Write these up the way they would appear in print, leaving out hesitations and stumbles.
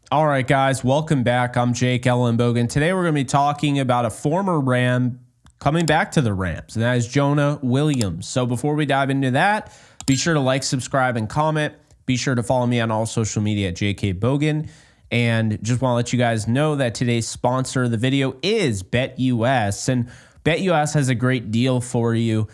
All right, guys, welcome back. I'm Jake ELLENBOGEN. Today we're going to be talking about a former Ram coming back to the Rams, and that is Jonah Williams. So before we dive into that, be sure to like, subscribe, and comment. Be sure to follow me on all social media at JKBogan. And just want to let you guys know that today's sponsor of the video is BetUS, and BetUS has a great deal for you.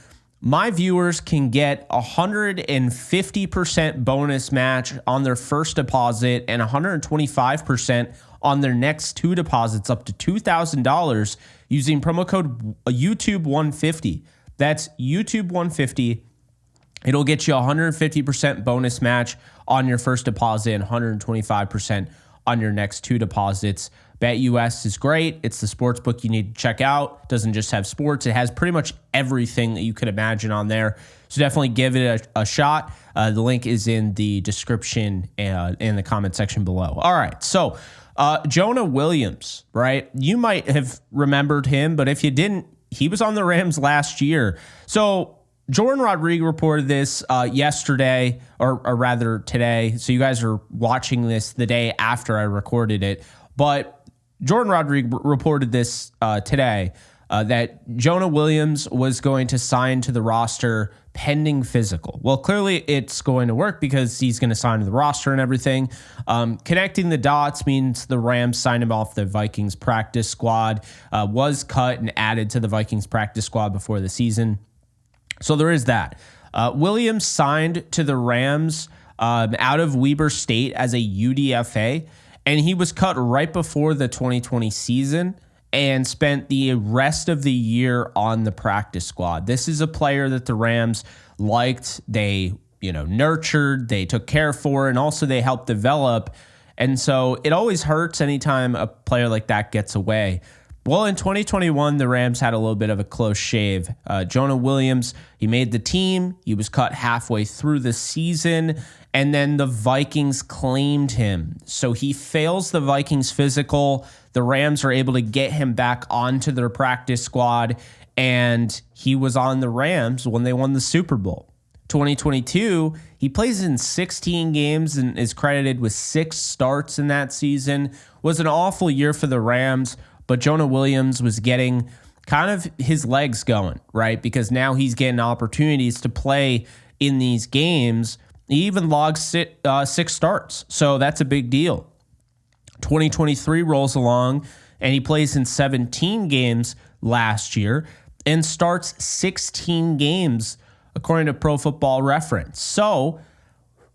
My viewers can get 150% bonus match on their first deposit and 125% on their next two deposits up to $2,000 using promo code YouTube150. That's YouTube150. It'll get you 150% bonus match on your first deposit and 125% on your next two deposits. BetUS is great. It's the sports book you need to check out. It doesn't just have sports. It has pretty much everything that you could imagine on there. So definitely give it a shot. The link is in the description and in the comment section below. All right. So Jonah Williams, right? You might have remembered him, but if you didn't, he was on the Rams last year. So Jordan Rodriguez reported this yesterday, or rather today. So you guys are watching this the day after I recorded it. But Jordan Rodriguez reported this today that Jonah Williams was going to sign to the roster pending physical. Well, clearly it's going to work because he's going to sign to the roster and everything. Connecting the dots means the Rams signed him off the Vikings practice squad, was cut and added to the Vikings practice squad before the season. So there is that. Williams signed to the Rams out of Weber State as a UDFA. And he was cut right before the 2020 season and spent the rest of the year on the practice squad. This is a player that the Rams liked. They, nurtured, they took care for, and also they helped develop. And so it always hurts anytime a player like that gets away. Well, in 2021, the Rams had a little bit of a close shave. Jonah Williams, he made the team. He was cut halfway through the season, and then the Vikings claimed him. So he fails the Vikings physical. The Rams are able to get him back onto their practice squad, and he was on the Rams when they won the Super Bowl. 2022, he plays in 16 games and is credited with 6 starts in that season. Was an awful year for the Rams. But Jonah Williams was getting kind of his legs going, right? Because now he's getting opportunities to play in these games. He even logged 6 starts, so that's a big deal. 2023 rolls along, and he plays in 17 games last year and starts 16 games, according to Pro Football Reference. So,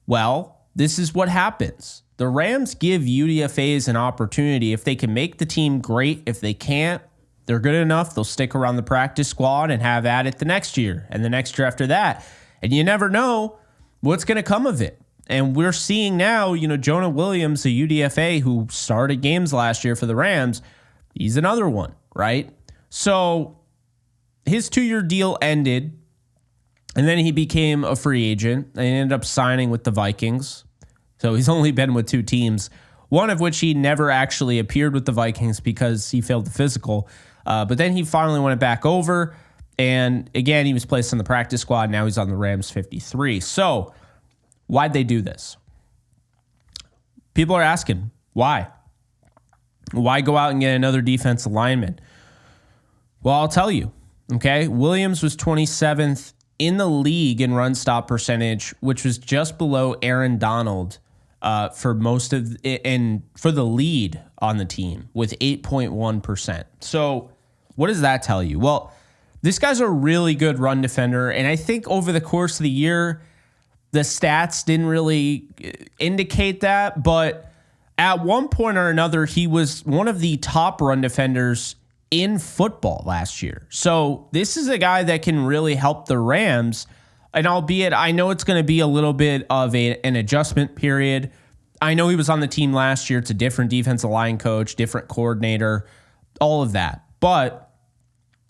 well, this is what happens. The Rams give UDFAs an opportunity. If they can make the team, great. If they can't, they're good enough. They'll stick around the practice squad and have at it the next year and the next year after that. And you never know what's going to come of it. And we're seeing now, Jonah Williams, a UDFA who started games last year for the Rams, he's another one, right? So his 2-year deal ended, and then he became a free agent and ended up signing with the Vikings. So he's only been with 2 teams, one of which he never actually appeared with the Vikings because he failed the physical. But then he finally went back over. And again, he was placed on the practice squad. Now he's on the Rams 53. So why'd they do this? People are asking, why? Why go out and get another defensive lineman? Well, I'll tell you, okay? Williams was 27th in the league in run stop percentage, which was just below Aaron Donald for most of and for the lead on the team with 8.1%. So what does that tell you? Well, this guy's a really good run defender, and I think over the course of the year, the stats didn't really indicate that, but at one point or another, he was one of the top run defenders in football last year. So this is a guy that can really help the Rams. And albeit I know it's going to be a little bit of an adjustment period. I know he was on the team last year. It's a different defensive line coach, different coordinator, all of that. But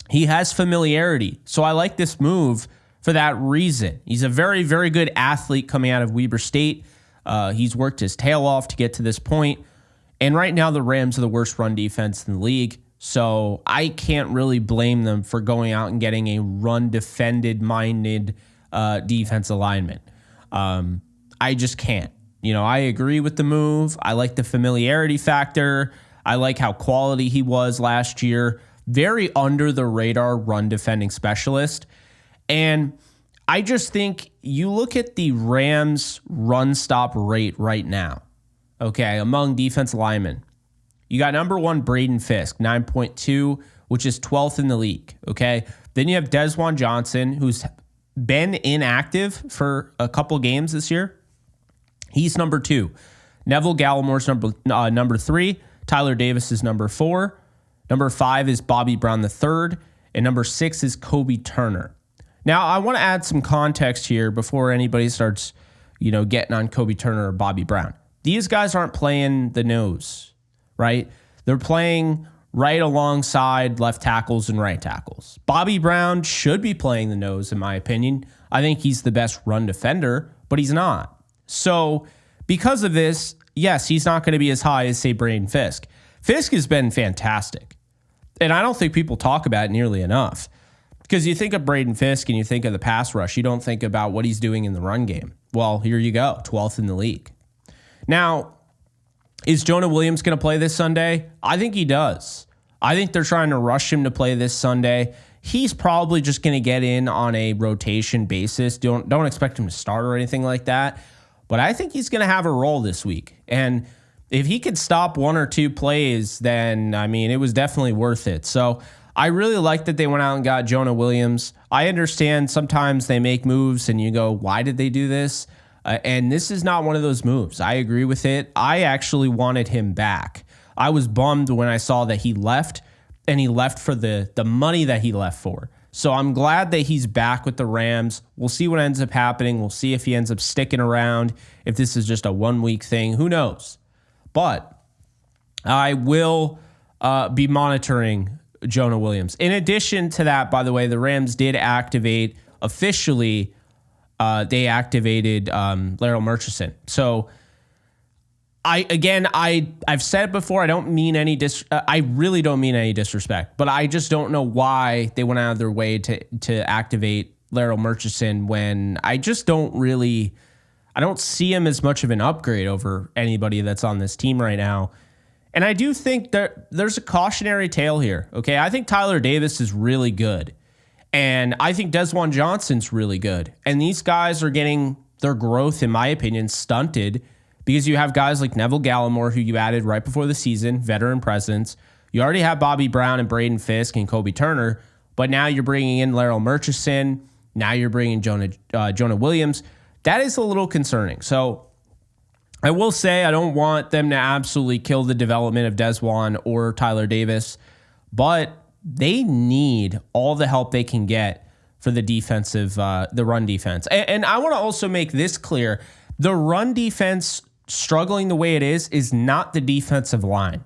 he has familiarity. So I like this move for that reason. He's a very, very good athlete coming out of Weber State. He's worked his tail off to get to this point. And right now the Rams are the worst run defense in the league. So I can't really blame them for going out and getting a run-defended-minded defensive lineman. I just can't. I agree with the move. I like the familiarity factor. I like how quality he was last year. Very under the radar run defending specialist. And I just think you look at the Rams run stop rate right now, okay, among defensive linemen. You got number 1, Braden Fisk, 9.2, which is 12th in the league, okay? Then you have Desjuan Johnson, who's been inactive for a couple games this year. He's number 2. Neville Gallimore's number 3. Tyler Davis is number 4. Number 5 is Bobby Brown III. And number 6 is Kobe Turner. Now, I want to add some context here before anybody starts, getting on Kobe Turner or Bobby Brown. These guys aren't playing the nose, right? They're playing right alongside left tackles and right tackles. Bobby Brown should be playing the nose, in my opinion. I think he's the best run defender, but he's not. So because of this, yes, he's not going to be as high as, say, Braden Fisk. Fisk has been fantastic. And I don't think people talk about it nearly enough. Because you think of Braden Fisk and you think of the pass rush, you don't think about what he's doing in the run game. Well, here you go, 12th in the league. Now, is Jonah Williams going to play this Sunday? I think he does. I think they're trying to rush him to play this Sunday. He's probably just going to get in on a rotation basis. Don't expect him to start or anything like that. But I think he's going to have a role this week. And if he could stop 1 or 2 plays, then, it was definitely worth it. So I really like that they went out and got Jonah Williams. I understand sometimes they make moves and you go, why did they do this? And this is not one of those moves. I agree with it. I actually wanted him back. I was bummed when I saw that he left, and he left for the money that he left for. So I'm glad that he's back with the Rams. We'll see what ends up happening. We'll see if he ends up sticking around, if this is just a 1-week thing. Who knows? But I will be monitoring Jonah Williams. In addition to that, by the way, the Rams did activate officially. They activated Larry Murchison. So I've said it before. I don't mean any I really don't mean any disrespect, but I just don't know why they went out of their way to activate Larry Murchison when I don't see him as much of an upgrade over anybody that's on this team right now. And I do think that there's a cautionary tale here. Okay, I think Tyler Davis is really good. And I think Desjuan Johnson's really good. And these guys are getting their growth, in my opinion, stunted because you have guys like Neville Gallimore, who you added right before the season, veteran presence. You already have Bobby Brown and Braden Fisk and Kobe Turner, but now you're bringing in Larry Murchison. Now you're bringing Jonah Williams. That is a little concerning. So I will say I don't want them to absolutely kill the development of Desjuan or Tyler Davis, but they need all the help they can get for the run defense. And I want to also make this clear. The run defense struggling the way it is not the defensive line.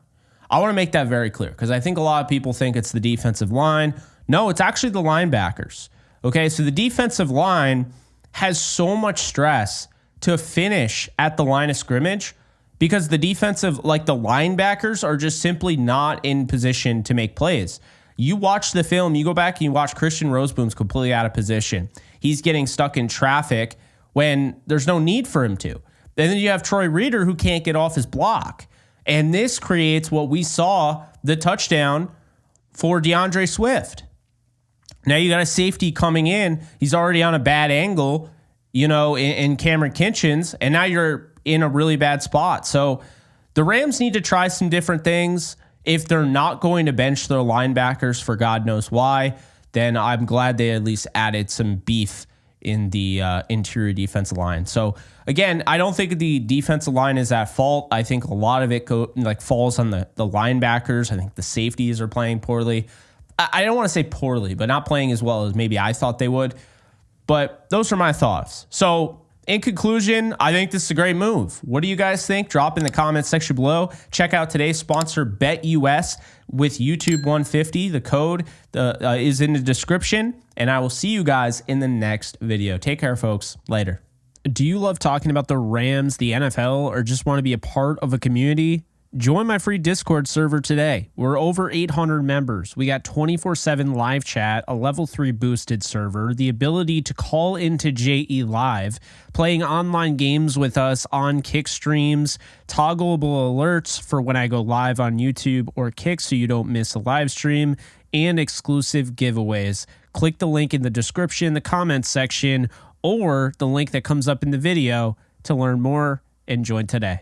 I want to make that very clear because I think a lot of people think it's the defensive line. No, it's actually the linebackers. Okay, so the defensive line has so much stress to finish at the line of scrimmage because the defensive, like the linebackers, are just simply not in position to make plays. You watch the film, you go back and you watch Christian Roseboom's completely out of position. He's getting stuck in traffic when there's no need for him to. And then you have Troy Reeder who can't get off his block. And this creates what we saw, the touchdown for DeAndre Swift. Now you got a safety coming in. He's already on a bad angle, in Cameron Kinchens, and now you're in a really bad spot. So the Rams need to try some different things. If they're not going to bench their linebackers for God knows why, then I'm glad they at least added some beef in the interior defensive line. So again, I don't think the defensive line is at fault. I think a lot of it falls on the linebackers. I think the safeties are playing poorly. I don't want to say poorly, but not playing as well as maybe I thought they would. But those are my thoughts. So in conclusion, I think this is a great move. What do you guys think? Drop in the comments section below. Check out today's sponsor, BetUS, with YouTube 150. The code is in the description, and I will see you guys in the next video. Take care, folks. Later. Do you love talking about the Rams, the NFL, or just want to be a part of a community? Join my free Discord server today. We're over 800 members. We got 24/7 live chat, a level 3 boosted server, the ability to call into JE Live, playing online games with us on Kick streams, toggleable alerts for when I go live on YouTube or Kick so you don't miss a live stream, and exclusive giveaways. Click the link in the description, the comments section, or the link that comes up in the video to learn more and join today.